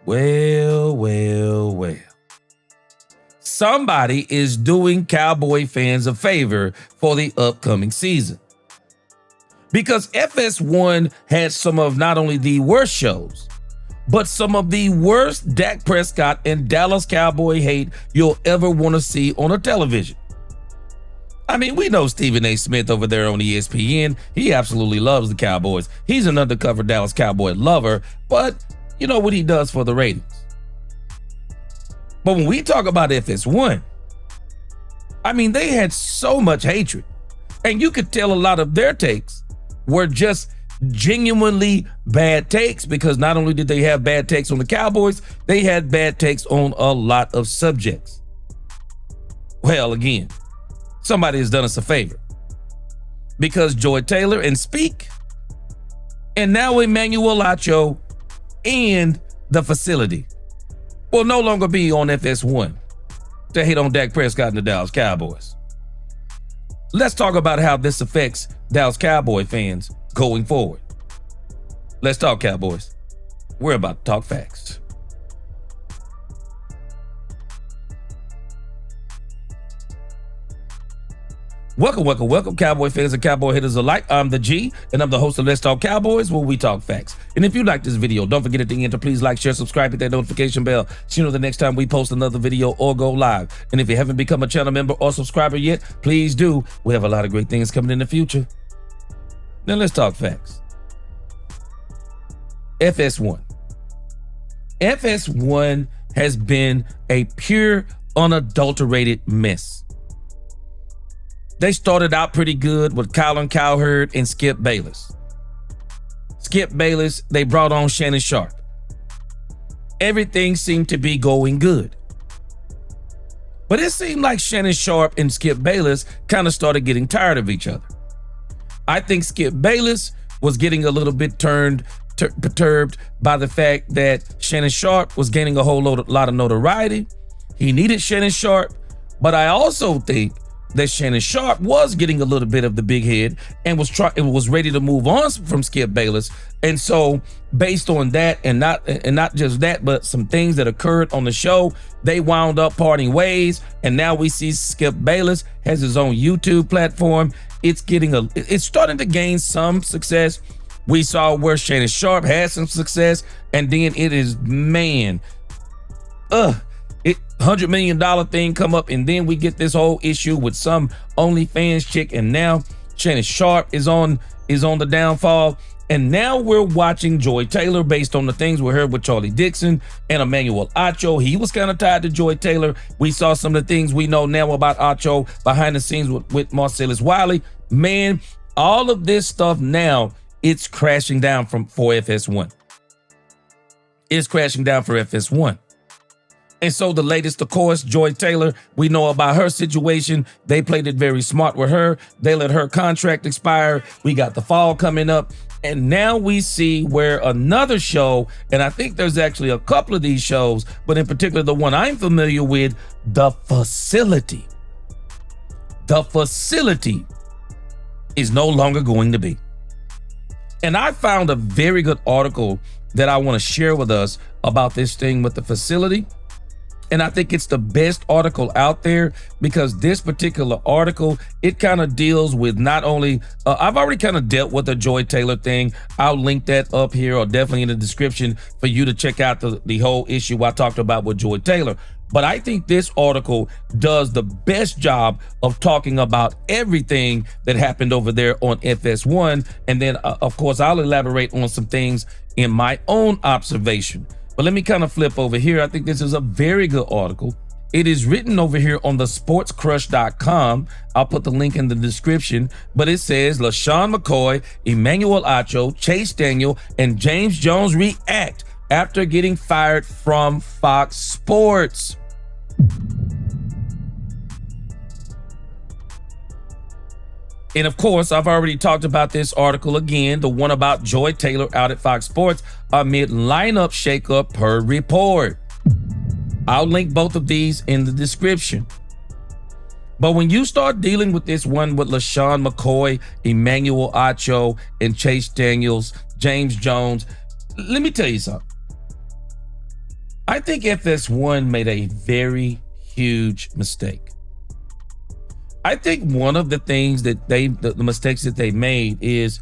Well, well, well. Somebody is doing Cowboy fans a favor for the upcoming season. Because FS1 had some of not only the worst shows, but some of the worst Dak Prescott and Dallas Cowboy hate you'll ever want to see on a television. I mean, we know Stephen A. Smith over there on ESPN. He absolutely loves the Cowboys. He's an undercover Dallas Cowboy lover, but you know what he does for the ratings. But when we talk about FS1, I mean, they had so much hatred. And you could tell a lot of their takes were just genuinely bad takes, because not only did they have bad takes on the Cowboys, they had bad takes on a lot of subjects. Well, again, somebody has done us a favor, because Joy Taylor and Speak, and now Emmanuel Acho and The Facility will no longer be on FS1 to hate on Dak Prescott and the Dallas Cowboys. Let's talk about how this affects Dallas Cowboy fans going forward. Let's talk Cowboys. We're about to talk facts. Welcome, Cowboy fans and Cowboy haters alike. I'm the G, and I'm the host of Let's Talk Cowboys, where we talk facts. And if you like this video, don't forget at the end to please like, share, subscribe, hit that notification bell so you know the next time we post another video or go live. And if you haven't become a channel member or subscriber yet, please do. We have a lot of great things coming in the future. Now let's talk facts. FS1. FS1 has been a pure, unadulterated mess. They started out pretty good with Colin Cowherd and Skip Bayless. Skip Bayless, they brought on Shannon Sharpe. Everything seemed to be going good. But it seemed like Shannon Sharpe and Skip Bayless kind of started getting tired of each other. I think Skip Bayless was getting a little bit perturbed by the fact that Shannon Sharpe was gaining a whole lot of notoriety. He needed Shannon Sharpe, but I also think that Shannon Sharpe was getting a little bit of the big head and was ready to move on from Skip Bayless. And so based on that, and not just that, but some things that occurred on the show, they wound up parting ways. And now we see Skip Bayless has his own YouTube platform. It's starting to gain some success. We saw where Shannon Sharpe had some success, and then it is, $100 million thing come up, and then we get this whole issue with some OnlyFans chick, and now Shannon Sharpe is on the downfall. And now we're watching Joy Taylor, based on the things we heard with Charlie Dixon and Emmanuel Acho. He was kind of tied to Joy Taylor. We saw some of the things we know now about Acho behind the scenes with Marcellus Wiley. Man, all of this stuff now, it's crashing down for FS1. It's crashing down for FS1. And so the latest, of course, Joy Taylor, we know about her situation. They played it very smart with her. They let her contract expire. We got the fall coming up. And now we see where another show, and I think there's actually a couple of these shows, but in particular the one I'm familiar with, The Facility. The Facility is no longer going to be. And I found a very good article that I want to share with us about this thing with The Facility. And I think it's the best article out there, because this particular article, it kind of deals with not only, I've already kind of dealt with the Joy Taylor thing. I'll link that up here, or definitely in the description for you to check out the whole issue I talked about with Joy Taylor. But I think this article does the best job of talking about everything that happened over there on FS1. And then, of course, I'll elaborate on some things in my own observation. But let me kind of flip over here. I think this is a very good article. It is written over here on the sportscrush.com. I'll put the link in the description. But it says, LaShawn McCoy, Emmanuel Acho, Chase Daniel, and James Jones react after getting fired from Fox Sports. And of course, I've already talked about this article again, the one about Joy Taylor out at Fox Sports amid lineup shakeup per report. I'll link both of these in the description. But when you start dealing with this one with LaShawn McCoy, Emmanuel Acho, and Chase Daniels, James Jones, let me tell you something. I think FS1 made a very huge mistake. I think one of the things that the mistakes that they made is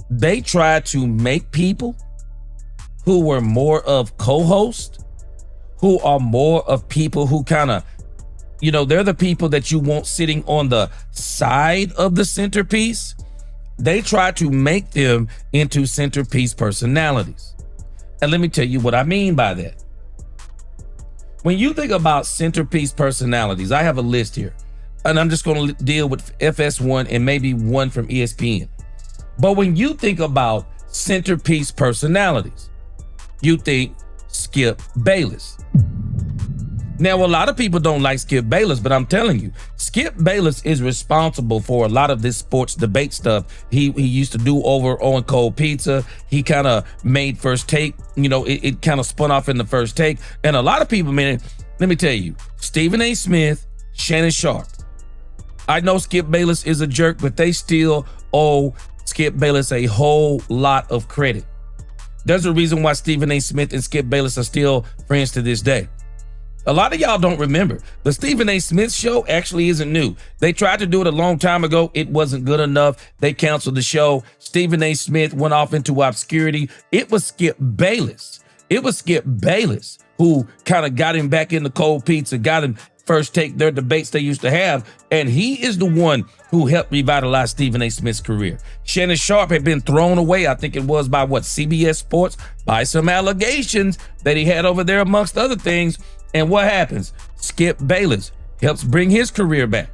they tried to make people who were more of co-hosts, who are more of people who kind of, they're the people that you want sitting on the side of the centerpiece. They try to make them into centerpiece personalities. And let me tell you what I mean by that. When you think about centerpiece personalities, I have a list here, and I'm just going to deal with FS1 and maybe one from ESPN. But when you think about centerpiece personalities, you think Skip Bayless. Now, a lot of people don't like Skip Bayless, but I'm telling you, Skip Bayless is responsible for a lot of this sports debate stuff he used to do over on Cold Pizza. He kind of made First Take, it kind of spun off in the First Take. And a lot of people, man, let me tell you, Stephen A. Smith, Shannon Sharpe. I know Skip Bayless is a jerk, but they still owe Skip Bayless a whole lot of credit. There's a reason why Stephen A. Smith and Skip Bayless are still friends to this day. A lot of y'all don't remember. The Stephen A. Smith show actually isn't new. They tried to do it a long time ago. It wasn't good enough. They canceled the show. Stephen A. Smith went off into obscurity. It was Skip Bayless. It was Skip Bayless who kind of got him back into Cold Pizza, got him First Take, their debates they used to have. And he is the one who helped revitalize Stephen A. Smith's career. Shannon Sharpe had been thrown away, I think it was by CBS Sports, by some allegations that he had over there, amongst other things. And what happens? Skip Bayless helps bring his career back.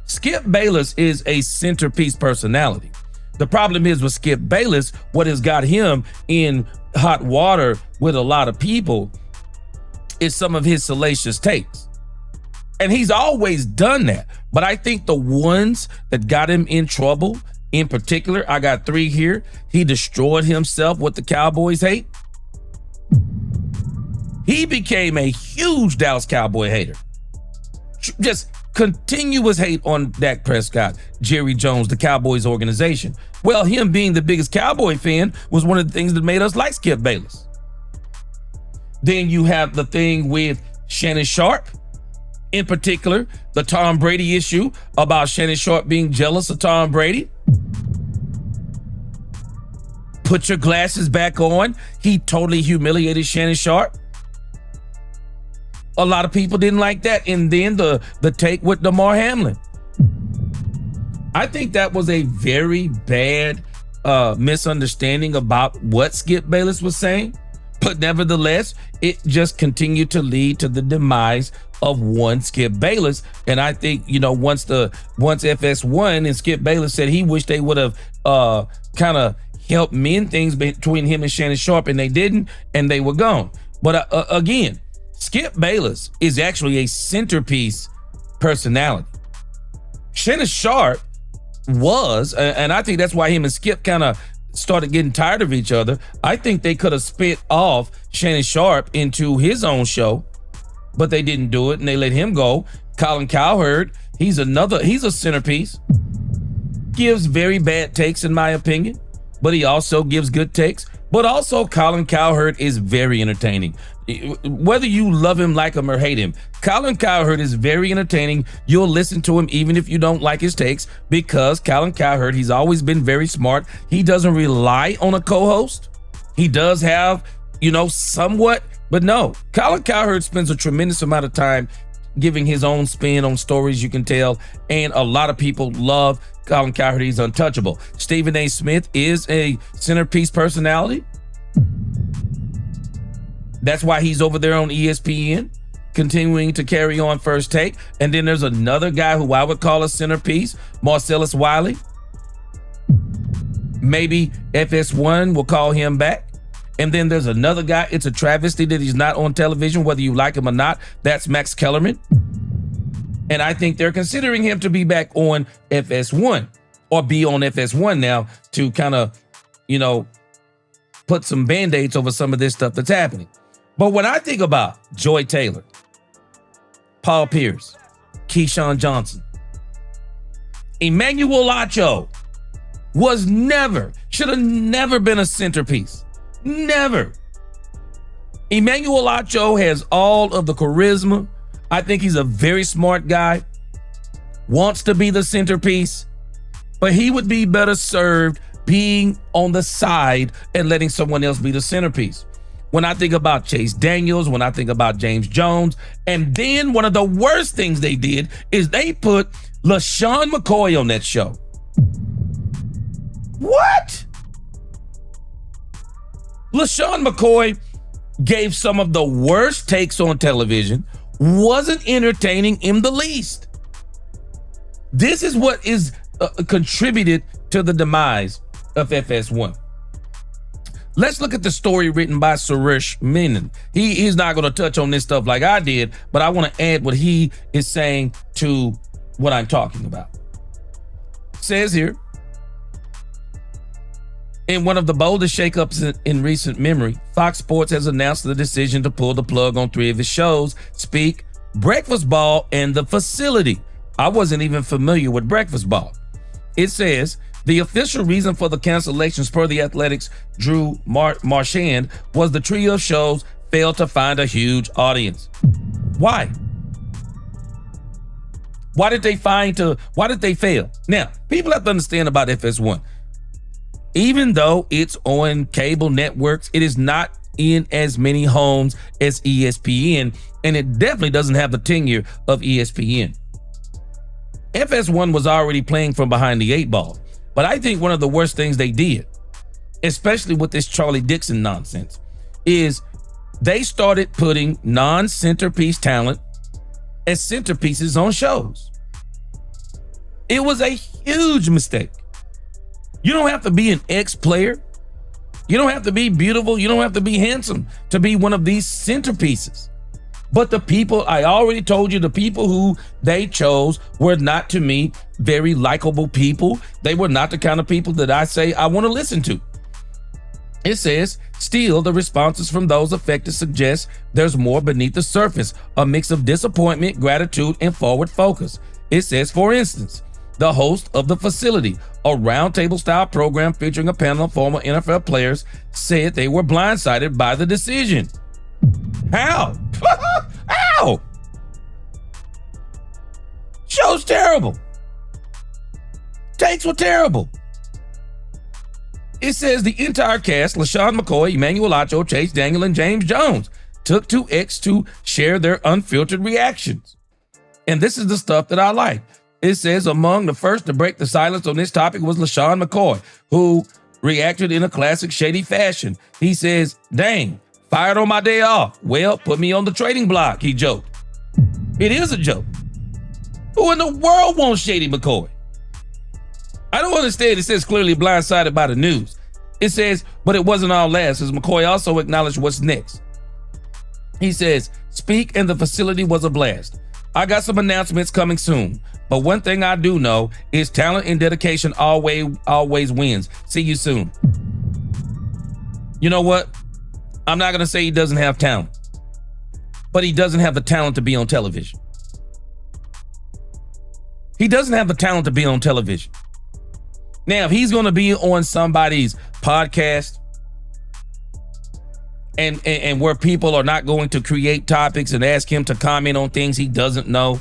Skip Bayless is a centerpiece personality. The problem is with Skip Bayless, what has got him in hot water with a lot of people is some of his salacious takes. And he's always done that. But I think the ones that got him in trouble, in particular, I got 3 here. He destroyed himself with the Cowboys hate. He became a huge Dallas Cowboy hater. Just continuous hate on Dak Prescott, Jerry Jones, the Cowboys organization. Well, him being the biggest Cowboy fan was one of the things that made us like Skip Bayless. Then you have the thing with Shannon Sharpe. In particular, the Tom Brady issue about Shannon Sharpe being jealous of Tom Brady. Put your glasses back on. He totally humiliated Shannon Sharpe. A lot of people didn't like that. And then the take with Damar Hamlin. I think that was a very bad misunderstanding about what Skip Bayless was saying. But nevertheless, it just continued to lead to the demise of one Skip Bayless. And I think, once FS1 and Skip Bayless said he wished they would have kind of helped mend things between him and Shannon Sharpe, and they didn't, and they were gone. But again, Skip Bayless is actually a centerpiece personality. Shannon Sharpe was, and I think that's why him and Skip kind of started getting tired of each other. I think they could have spit off Shannon Sharpe into his own show, but they didn't do it, and they let him go. Colin Cowherd, he's a centerpiece. Gives very bad takes, in my opinion, but he also gives good takes. But also, Colin Cowherd is very entertaining. Whether you love him, like him, or hate him, Colin Cowherd is very entertaining. You'll listen to him even if you don't like his takes, because Colin Cowherd, he's always been very smart. He doesn't rely on a co-host. He does have, somewhat, but no. Colin Cowherd spends a tremendous amount of time giving his own spin on stories, you can tell, and a lot of people love Colin Cowherd. He's untouchable. Stephen A. Smith is a centerpiece personality. That's why he's over there on ESPN, continuing to carry on First Take. And then there's another guy who I would call a centerpiece, Marcellus Wiley. Maybe FS1 will call him back. And then there's another guy. It's a travesty that he's not on television, whether you like him or not. That's Max Kellerman. And I think they're considering him to be back on FS1, or be on FS1 now, to kind of, put some Band-Aids over some of this stuff that's happening. But when I think about Joy Taylor, Paul Pierce, Keyshawn Johnson, Emmanuel Acho should have never been a centerpiece. Never. Emmanuel Acho has all of the charisma. I think he's a very smart guy, wants to be the centerpiece, but he would be better served being on the side and letting someone else be the centerpiece. When I think about Chase Daniels, when I think about James Jones, and then one of the worst things they did is they put LaShawn McCoy on that show. What? LaShawn McCoy gave some of the worst takes on television, wasn't entertaining in the least. This is what is contributed to the demise of FS1. Let's look at the story written by Suresh Menon. He's not going to touch on this stuff like I did, but I want to add what he is saying to what I'm talking about. It says here, in one of the boldest shakeups in recent memory, Fox Sports has announced the decision to pull the plug on 3 of its shows, Speak, Breakfast Ball, and The Facility. I wasn't even familiar with Breakfast Ball. It says, the official reason for the cancellations per The Athletic's Drew Marchand was the trio of shows failed to find a huge audience. Why? Why did they fail? Now, people have to understand about FS1. Even though it's on cable networks, it is not in as many homes as ESPN, and it definitely doesn't have the tenure of ESPN. FS1 was already playing from behind the 8 ball, but I think one of the worst things they did, especially with this Charlie Dixon nonsense, is they started putting non-centerpiece talent as centerpieces on shows. It was a huge mistake. You don't have to be an ex-player. You don't have to be beautiful. You don't have to be handsome to be one of these centerpieces. But the people, I already told you, the people who they chose were not, to me, very likable people. They were not the kind of people that I say I want to listen to. It says, still, the responses from those affected suggest there's more beneath the surface, a mix of disappointment, gratitude, and forward focus. It says, for instance, the host of The Facility, a roundtable style program featuring a panel of former NFL players, said they were blindsided by the decision. How? How? Show's terrible. Takes were terrible. It says the entire cast, LaShawn McCoy, Emmanuel Acho, Chase Daniel, and James Jones, took to X to share their unfiltered reactions. And this is the stuff that I like. It says among the first to break the silence on this topic was LaShawn McCoy, who reacted in a classic shady fashion. He says, dang, fired on my day off. Well, put me on the trading block, he joked. It is a joke. Who in the world wants Shady McCoy? I don't understand. It says clearly blindsided by the news. It says, but it wasn't all last, as McCoy also acknowledged what's next. He says, Speak and The Facility was a blast. I got some announcements coming soon, but one thing I do know is talent and dedication always wins. See you soon. You know what? I'm not going to say he doesn't have talent, but he doesn't have the talent to be on television. He doesn't have the talent to be on television. Now, if he's going to be on somebody's podcast and where people are not going to create topics and ask him to comment on things he doesn't know,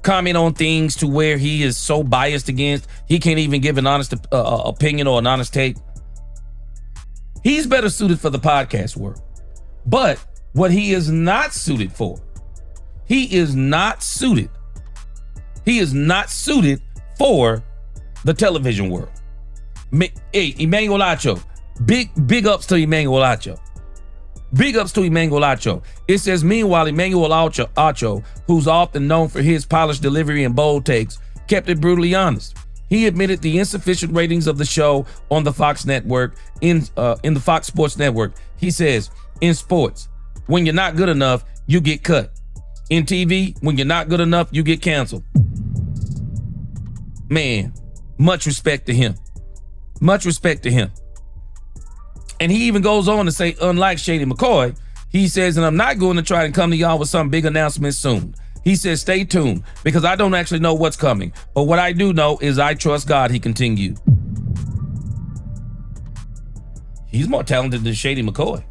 comment on things to where he is so biased against, he can't even give an honest opinion or an honest take, he's better suited for the podcast world. But what he is not suited for, he is not suited for the television world. Hey, Emmanuel Acho, big ups to Emmanuel Acho. Big ups to Emmanuel Acho. It says, meanwhile, Emmanuel Acho, who's often known for his polished delivery and bold takes, kept it brutally honest. He admitted the insufficient ratings of the show on the Fox network, in the Fox Sports network. He says, in sports, when you're not good enough, you get cut. In TV, when you're not good enough, you get canceled. Man, much respect to him. Much respect to him. And he even goes on to say, unlike Shady McCoy, he says, and I'm not going to try and come to y'all with some big announcement soon. He says, stay tuned, because I don't actually know what's coming. But what I do know is I trust God, he continued. He's more talented than Shady McCoy.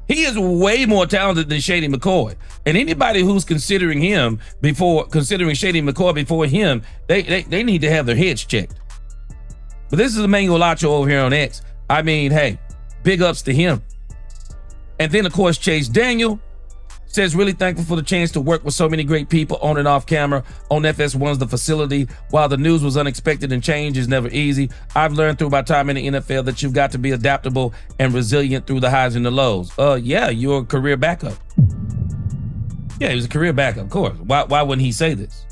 He is way more talented than Shady McCoy. And anybody who's considering Shady McCoy before him, they need to have their heads checked. But this is Emmanuel Acho over here on X. I mean, hey, big ups to him. And then, of course, Chase Daniel says, really thankful for the chance to work with so many great people on and off camera on FS1's The Facility. While the news was unexpected and change is never easy, I've learned through my time in the NFL that you've got to be adaptable and resilient through the highs and the lows. Yeah, you're a career backup. Yeah, he was a career backup, of course. Why wouldn't he say this?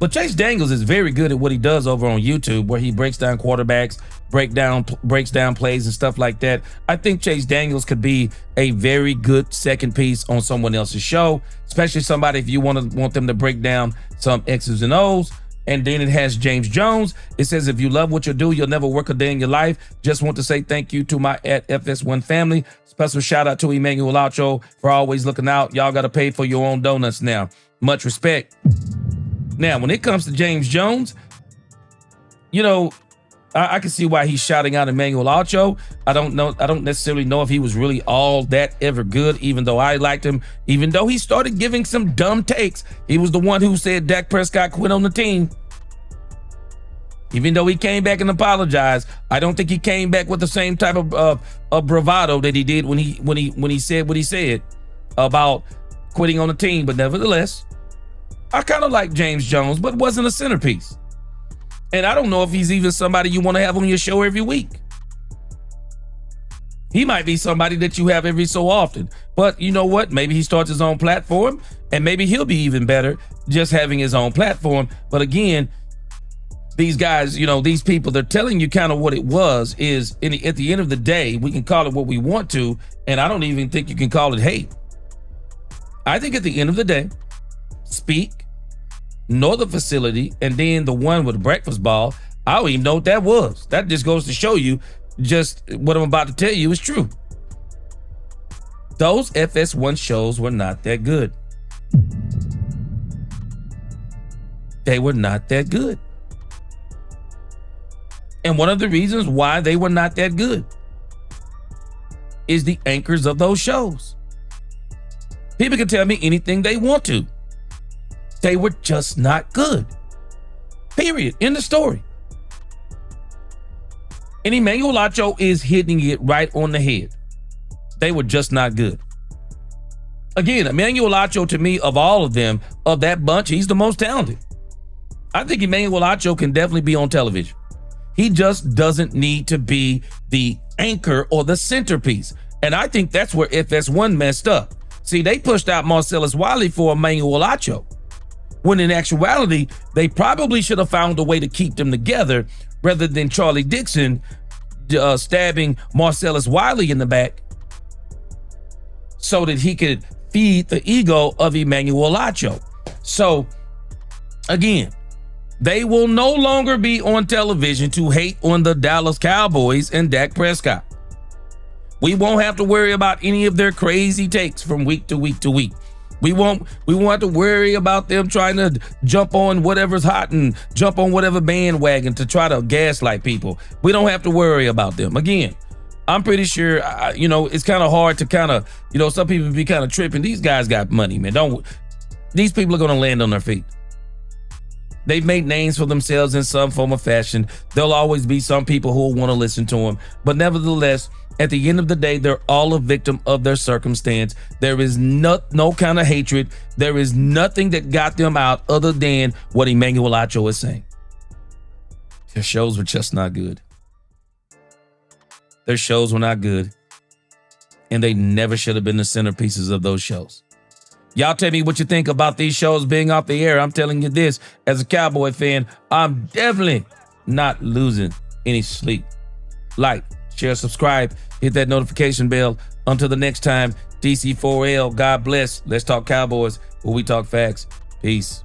But Chase Daniels is very good at what he does over on YouTube, where he breaks down quarterbacks, breaks down plays and stuff like that. I think Chase Daniels could be a very good second piece on someone else's show, especially somebody if you want them to break down some X's and O's. And then it has James Jones. It says, if you love what you do, you'll never work a day in your life. Just want to say thank you to my at FS1 family. Special shout out to Emmanuel Acho for always looking out. Y'all got to pay for your own donuts now. Much respect. Now, when it comes to James Jones, you know, I can see why he's shouting out Emmanuel Acho. I don't necessarily know if he was really all that ever good, even though I liked him, even though he started giving some dumb takes. He was the one who said Dak Prescott quit on the team. Even though he came back and apologized, I don't think he came back with the same type of bravado that he did when he said what he said about quitting on the team. But nevertheless, I kind of like James Jones, but wasn't a centerpiece. And I don't know if he's even somebody you want to have on your show every week. He might be somebody that you have every so often. But you know what? Maybe he starts his own platform, and maybe he'll be even better just having his own platform. But again, these guys, you know, these people, they're telling you kind of what it was. Is at the end of the day, we can call it what we want to, and I don't even think you can call it hate. I think at the end of the day, Speak, know The Facility, and then the one with the breakfast ball, I don't even know what that was. That just goes to show you just what I'm about to tell you is true. Those FS1 shows were not that good. They were not that good. And one of the reasons why they were not that good is the anchors of those shows. People can tell me anything they want to. They were just not good. Period. End of story. And Emmanuel Acho is hitting it right on the head. They were just not good. Again, Emmanuel Acho, to me, of all of them, of that bunch, he's the most talented. I think Emmanuel Acho can definitely be on television. He just doesn't need to be the anchor or the centerpiece. And I think that's where FS1 messed up. See, they pushed out Marcellus Wiley for Emmanuel Acho, when in actuality, they probably should have found a way to keep them together rather than Charlie Dixon stabbing Marcellus Wiley in the back so that he could feed the ego of Emmanuel Acho. So, again, they will no longer be on television to hate on the Dallas Cowboys and Dak Prescott. We won't have to worry about any of their crazy takes from week to week to week. We won't have to worry about them trying to jump on whatever's hot and jump on whatever bandwagon to try to gaslight people. We don't have to worry about them. Again, I'm pretty sure, you know, it's kind of hard to kind of, you know, some people be kind of tripping. These guys got money, man. These people are going to land on their feet. They've made names for themselves in some form or fashion. There'll always be some people who will want to listen to them. But nevertheless, at the end of the day, they're all a victim of their circumstance. There is no kind of hatred. There is nothing that got them out other than what Emmanuel Acho is saying. Their shows were just not good. Their shows were not good. And they never should have been the centerpieces of those shows. Y'all tell me what you think about these shows being off the air. I'm telling you this, as a Cowboy fan, I'm definitely not losing any sleep. Like, share, subscribe, hit that notification bell. Until the next time, DC4L, God bless. Let's talk Cowboys, where we talk facts. Peace.